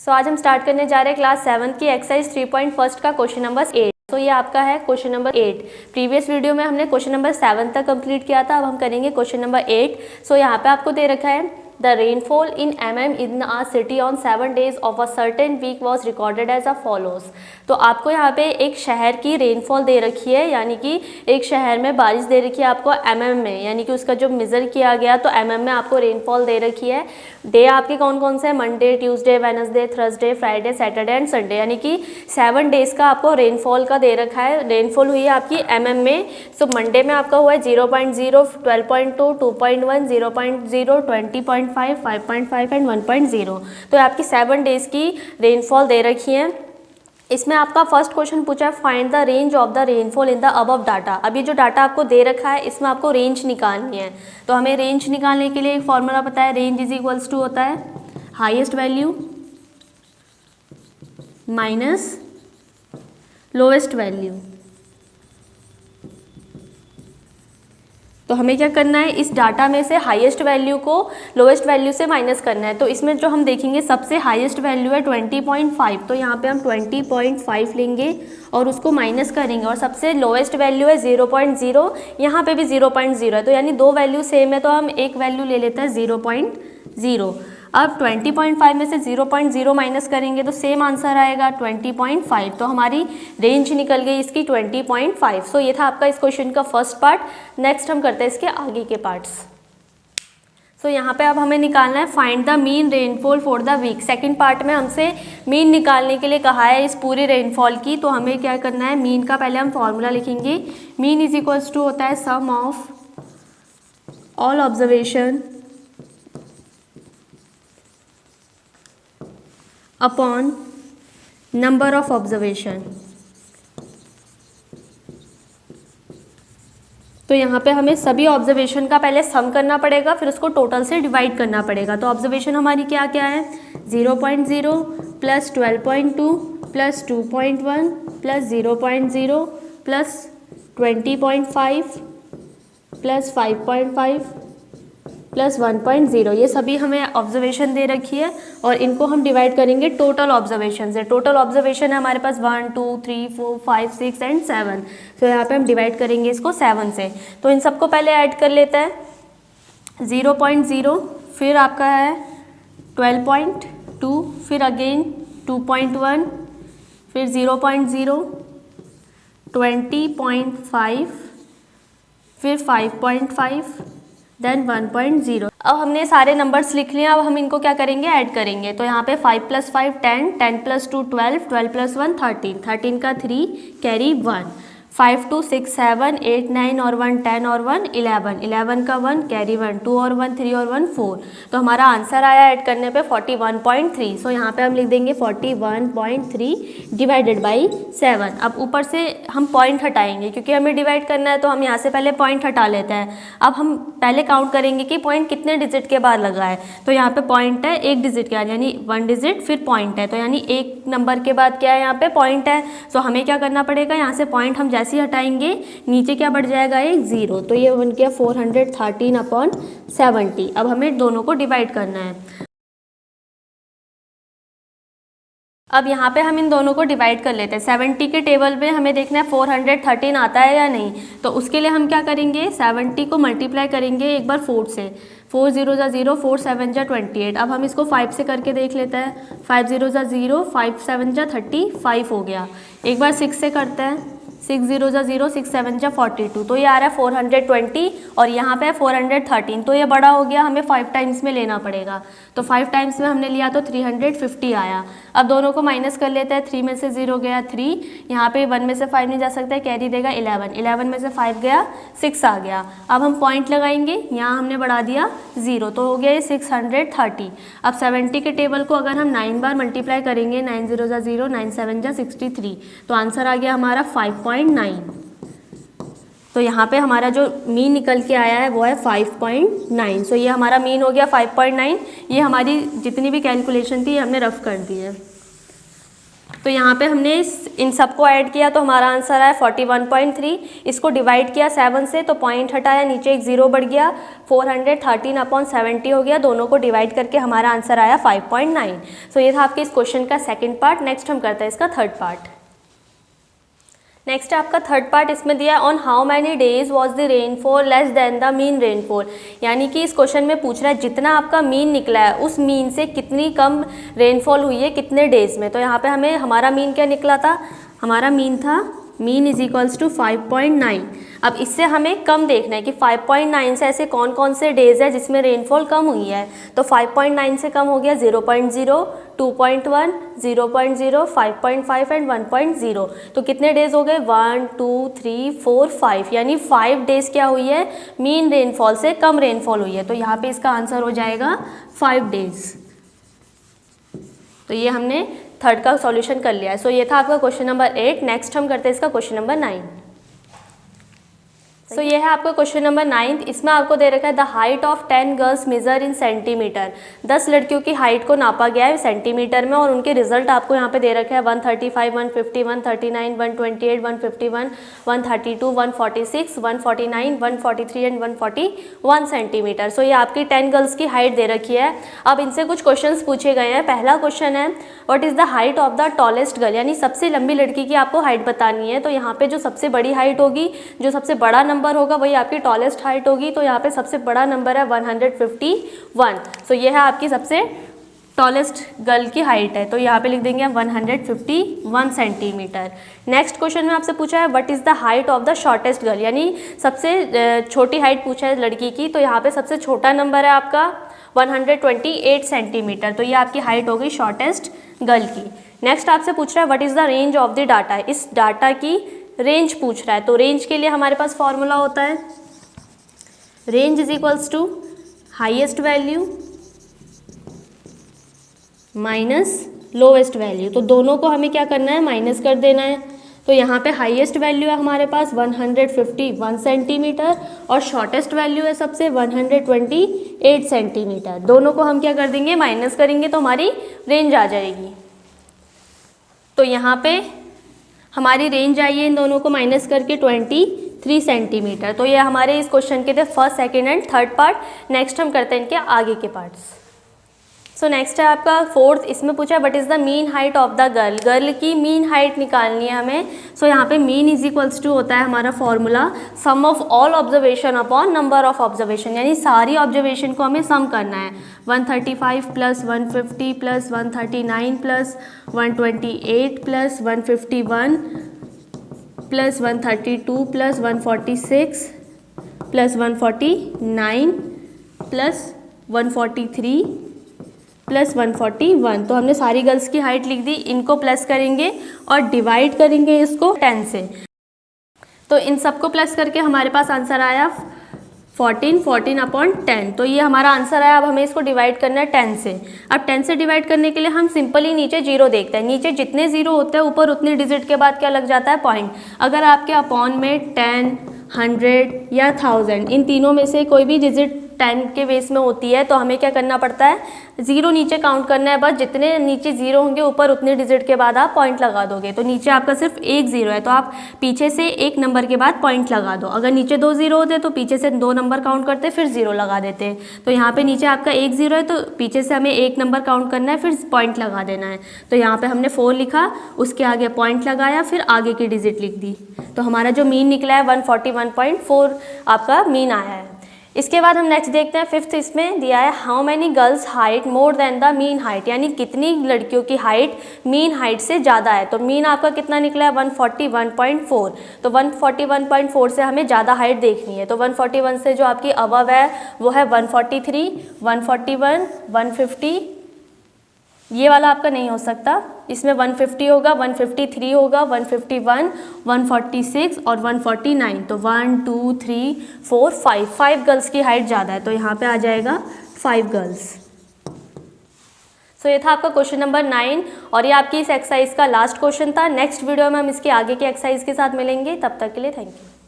सो आज हम स्टार्ट करने जा रहे हैं क्लास 7 की एक्सरसाइज 3.1 का क्वेश्चन नंबर 8। तो ये आपका है क्वेश्चन नंबर 8। प्रीवियस वीडियो में हमने क्वेश्चन नंबर 7 तक कंप्लीट किया था, अब हम करेंगे क्वेश्चन नंबर 8। सो यहाँ पे आपको दे रखा है the rainfall in mm in a city on 7 days of a certain week was recorded as a follows. तो आपको यहाँ पे एक शहर की रेनफॉल दे रखी है, यानी कि एक शहर में बारिश दे रखी है आपको mm में, यानी कि उसका जो मेज़र किया गया तो mm में आपको रेनफॉल दे रखी है। डे आपके कौन कौन से हैं? Monday, Tuesday, Wednesday, Thursday, Friday, Saturday and Sunday, यानी कि 7 डेज़ का आपको रेनफॉल का दे रखा है। रेनफॉल हुई है आपकी mm में। सो मंडे में आपका हुआ है 0.0, 12.2, 2.1, 0.0, 20.5, 5.5 एंड 1.0। तो आपकी 7 डेज़ की रेनफॉल दे रखी है। इसमें आपका फर्स्ट क्वेश्चन पूछा है find the range of the rainfall in the above data. अभी जो डाटा आपको दे रखा है इसमें आपको रेंज निकालनी है। तो हमें रेंज निकालने के लिए एक फॉर्मूला पता है, रेंज इज इक्वल्स टू होता है highest value minus lowest value. तो हमें क्या करना है, इस डाटा में से हाईएस्ट वैल्यू को लोएस्ट वैल्यू से माइनस करना है। तो इसमें जो हम देखेंगे सबसे हाईएस्ट वैल्यू है 20.5, तो यहाँ पे हम 20.5 लेंगे और उसको माइनस करेंगे। और सबसे लोएस्ट वैल्यू है 0.0, यहाँ पे भी 0.0 है, तो यानी दो वैल्यू सेम है, तो हम एक वैल्यू ले लेते हैं 0.0। अब 20.5 में से 0.0 माइनस करेंगे तो सेम आंसर आएगा 20.5। तो हमारी रेंज निकल गई इसकी 20.5। सो ये था आपका इस क्वेश्चन का फर्स्ट पार्ट। नेक्स्ट हम करते हैं इसके आगे के पार्ट्स। सो यहाँ पे अब हमें निकालना है find the mean rainfall for the week. Second part में हमसे मीन निकालने के लिए कहा है इस पूरी रेनफॉल की। तो हमें क्या करना है, मीन का पहले हम फॉर्मूला लिखेंगे। मीन इज इक्वल्स टू होता है sum of all observation upon number of observation. तो यहाँ पे हमें सभी ऑब्जर्वेशन का पहले सम करना पड़ेगा, फिर उसको टोटल से डिवाइड करना पड़ेगा। तो ऑब्जर्वेशन हमारी क्या क्या है, 0.0 plus 12.2 plus 2.1 plus 0.0 plus 20.5 plus 5.5 plus 1.0। ये सभी हमें ऑब्जर्वेशन दे रखी है और इनको हम डिवाइड करेंगे टोटल ऑब्जर्वेशन से। टोटल ऑब्जर्वेशन है हमारे पास 1, 2, 3, 4, 5, 6 एंड 7। तो यहाँ पे हम डिवाइड करेंगे इसको 7 से। तो इन सबको पहले ऐड कर लेते हैं। 0.0, फिर आपका है 12.2, फिर अगेन 2.1, फिर 0.0, 20.5, फिर 5.5, देन 1.0। अब हमने सारे नंबर्स लिख लिए, अब हम इनको क्या करेंगे, ऐड करेंगे। तो यहाँ पे 5 + 5 10, 10 + 2 12, 12 + 1 13, 13 का 3 कैरी 1, 5 2 6 7 8 9 और 1 10 और 1 11, 11 का 1 कैरी 1, 2 और 1 3 और 1 4। तो हमारा आंसर आया ऐड करने पे 41.3। सो यहाँ पे हम लिख देंगे 41.3 डिवाइडेड बाई 7। अब ऊपर से हम पॉइंट हटाएंगे क्योंकि हमें डिवाइड करना है, तो हम यहाँ से पहले पॉइंट हटा लेते हैं। अब हम पहले काउंट करेंगे कि पॉइंट कितने डिजिट के बाद लगा है। तो यहाँ पे पॉइंट है एक डिजिट के बाद, यानी 1 डिजिट फिर पॉइंट है, तो यानी एक नंबर के बाद क्या है, यहाँ पे पॉइंट है। सो हमें क्या करना पड़ेगा, यहाँ से पॉइंट हम जैसे ही हटाएंगे नीचे क्या बढ़ जाएगा, एक 0। तो ये बन गया 413/70। अब हमें दोनों को डिवाइड करना है। अब यहाँ पे हम इन दोनों को डिवाइड कर लेते हैं। 70 के टेबल में हमें देखना है 413 आता है या नहीं। तो उसके लिए हम क्या करेंगे, 70 को मल्टीप्लाई करेंगे एक बार 4 से। 4 0 ज़ा 0, 4 7 ज़ा 28। अब हम इसको 5 से करके देख लेते हैं। 5 0 ज़ा 0, 5 7 ज़ा 35 हो गया। एक बार 6 से करते हैं। 6 0 ज़ा 0, 6 7 ज़ा 42। तो ये आ रहा है 420 और यहाँ पे 413। तो ये बड़ा हो गया, हमें 5 टाइम्स में लेना पड़ेगा। तो 5 टाइम्स में हमने लिया तो 350 आया। अब दोनों को माइनस कर लेते हैं। 3 में से 0 गया 3, यहाँ पे 1 में से 5 नहीं जा सकता है, कैरी देगा 11, 11 में से 5 गया 6 आ गया। अब हम पॉइंट लगाएंगे, यहाँ हमने बढ़ा दिया 0, तो हो गया ये 630। अब 70 के टेबल को अगर हम 9 बार मल्टीप्लाई करेंगे, 9 0 ज़ा 0, 9 7 ज़ा 63, तो आंसर आ गया हमारा 5.9। तो यहाँ पे हमारा जो मीन निकल के आया है वो है 5.9। सो ये हमारा मीन हो गया 5.9। ये हमारी जितनी भी कैलकुलेशन थी हमने रफ कर दी है। तो यहाँ पे हमने इन सबको ऐड किया तो हमारा आंसर आया 41.3। इसको डिवाइड किया 7 से तो पॉइंट हटाया, नीचे एक 0 बढ़ गया, 413/70 हो गया। दोनों को डिवाइड करके हमारा आंसर आया 5.9। सो ये था आपके इस क्वेश्चन का सेकंड पार्ट। नेक्स्ट हम करते हैं इसका थर्ड पार्ट। नेक्स्ट आपका थर्ड पार्ट इसमें दिया है on how many days was the rainfall less than the mean rainfall. यानी कि इस क्वेश्चन में पूछ रहा है जितना आपका मीन निकला है उस मीन से कितनी कम रेनफॉल हुई है कितने डेज में। तो यहाँ पे हमें हमारा मीन क्या निकला था, हमारा मीन था मीन इज इक्वल्स टू 5.9। अब इससे हमें कम देखना है कि 5.9 से ऐसे कौन कौन से डेज है जिसमें रेनफॉल कम हुई है। तो 5.9 से कम हो गया 0.0, 2.1, 0.0, 5.5 एंड 1.0। तो कितने डेज हो गए 1, 2, 3, 4, 5, यानी 5 डेज क्या हुई है मीन रेनफॉल से कम रेनफॉल हुई है। तो यहाँ पे इसका आंसर हो जाएगा 5 डेज। तो ये हमने थर्ड का सॉल्यूशन कर लिया है। सो ये था आपका क्वेश्चन नंबर 8। नेक्स्ट हम करते हैं इसका क्वेश्चन नंबर 9। सो ये है आपका क्वेश्चन नंबर 9। इसमें आपको दे रखा है the height of 10 girls measure in centimetre. 10 लड़कियों की हाइट को नापा गया है सेंटीमीटर में और उनके रिजल्ट आपको यहाँ पे दे रखे हैं 135, 150, 139, 128, 151, 132, 146, 149, 143 एंड 141 सेंटीमीटर। सो ये आपकी 10 गर्ल्स की हाइट दे रखी है। अब इनसे कुछ क्वेश्चंस पूछे गए हैं। पहला क्वेश्चन है what is the height of the tallest girl, यानी सबसे लंबी लड़की की आपको हाइट बतानी है। तो यहाँ पे जो सबसे बड़ी हाइट होगी, जो सबसे बड़ा नंबर होगा वही आपकी टॉलेस्ट हाइट होगी। तो यहाँ पे सबसे बड़ा नंबर है 151। सो ये है आपकी सबसे टॉलेस्ट गर्ल की हाइट है। तो यहाँ पे लिख देंगे 151 सेंटीमीटर। नेक्स्ट क्वेश्चन में आपसे पूछा है what is the height of the shortest girl, यानी सबसे छोटी हाइट पूछा है लड़की की। तो यहाँ पे सबसे छोटा नंबर है आपका 128 सेंटीमीटर। तो ये आपकी हाइट होगी शॉर्टेस्ट गर्ल की। नेक्स्ट आपसे पूछ रहा है what is the range of the data, इस डाटा की रेंज पूछ रहा है। तो रेंज के लिए हमारे पास फॉर्मूला होता है range is equals to highest value minus lowest value. तो दोनों को हमें क्या करना है माइनस कर देना है। तो यहाँ पे हाईएस्ट वैल्यू है हमारे पास 151 सेंटीमीटर और शॉर्टेस्ट वैल्यू है सबसे 128 सेंटीमीटर। दोनों को हम क्या कर देंगे माइनस करेंगे तो हमारी रेंज आ जाएगी। तो यहाँ पे हमारी रेंज आई है इन दोनों को माइनस करके 23 सेंटीमीटर। तो ये हमारे इस क्वेश्चन के थे first, second and third part. Next हम करते हैं इनके आगे के पार्ट्स। सो नेक्स्ट है आपका फोर्थ। इसमें पूछा है what is the mean height of the girl, girl की मीन हाइट निकालनी है हमें। सो यहाँ पे मीन इज इक्वल्स टू होता है हमारा formula some of all observation upon number of observation, यानी सारी ऑब्जर्वेशन को हमें सम करना है। 135 plus 150 plus 139 plus 128 plus 151 plus 132 plus 146 plus 149 plus 143 plus 141। तो हमने सारी गर्ल्स की हाइट लिख दी। इनको प्लस करेंगे और डिवाइड करेंगे इसको 10 से। तो इन सबको प्लस करके हमारे पास आंसर आया 14 अपॉन 10। तो ये हमारा आंसर आया। अब हमें इसको डिवाइड करना है 10 से। अब 10 से डिवाइड करने के लिए हम सिंपली नीचे 0 देखते हैं। नीचे जितने 0 होते हैं ऊपर उतने डिजिट के बाद क्या लग जाता है पॉइंट। अगर आपके अपॉन में 10, 100 या 1000 इन तीनों में से कोई भी डिजिट 10 के बेस में होती है तो हमें क्या करना पड़ता है 0 नीचे काउंट करना है। बस जितने नीचे 0 होंगे ऊपर उतने डिजिट के बाद आप पॉइंट लगा दोगे। तो नीचे आपका सिर्फ एक 0 है तो आप पीछे से एक नंबर के बाद पॉइंट लगा दो। अगर नीचे 2 0 होते तो पीछे से 2 नंबर काउंट करते फिर 0 लगा देते। तो यहाँ पे नीचे आपका एक 0 है तो पीछे से हमें एक नंबर काउंट करना है फिर पॉइंट लगा देना है। तो यहाँ पे हमने 4 लिखा, उसके आगे पॉइंट लगाया, फिर आगे की डिजिट लिख दी। तो हमारा जो मीन निकला है 141.4 आपका मीन आया है। इसके बाद हम नेक्स्ट देखते हैं फिफ्थ। इसमें दिया है how many girls height more than the mean height, यानी कितनी लड़कियों की हाइट मीन हाइट से ज़्यादा है। तो मीन आपका कितना निकला है 141.4। तो 141.4 से हमें ज़्यादा हाइट देखनी है। तो 141 से जो आपकी अबव है वो है 143, 141, 150। ये वाला आपका नहीं हो सकता, इसमें 150 होगा, 153 होगा, 151, 146 और 149। तो 1 2 3 4 5 गर्ल्स की हाइट ज़्यादा है तो यहाँ पे आ जाएगा 5 गर्ल्स। सो ये था आपका क्वेश्चन नंबर 9 और ये आपकी इस एक्सरसाइज का लास्ट क्वेश्चन था। नेक्स्ट वीडियो में हम इसके आगे के एक्सरसाइज के साथ मिलेंगे। तब तक के लिए थैंक यू।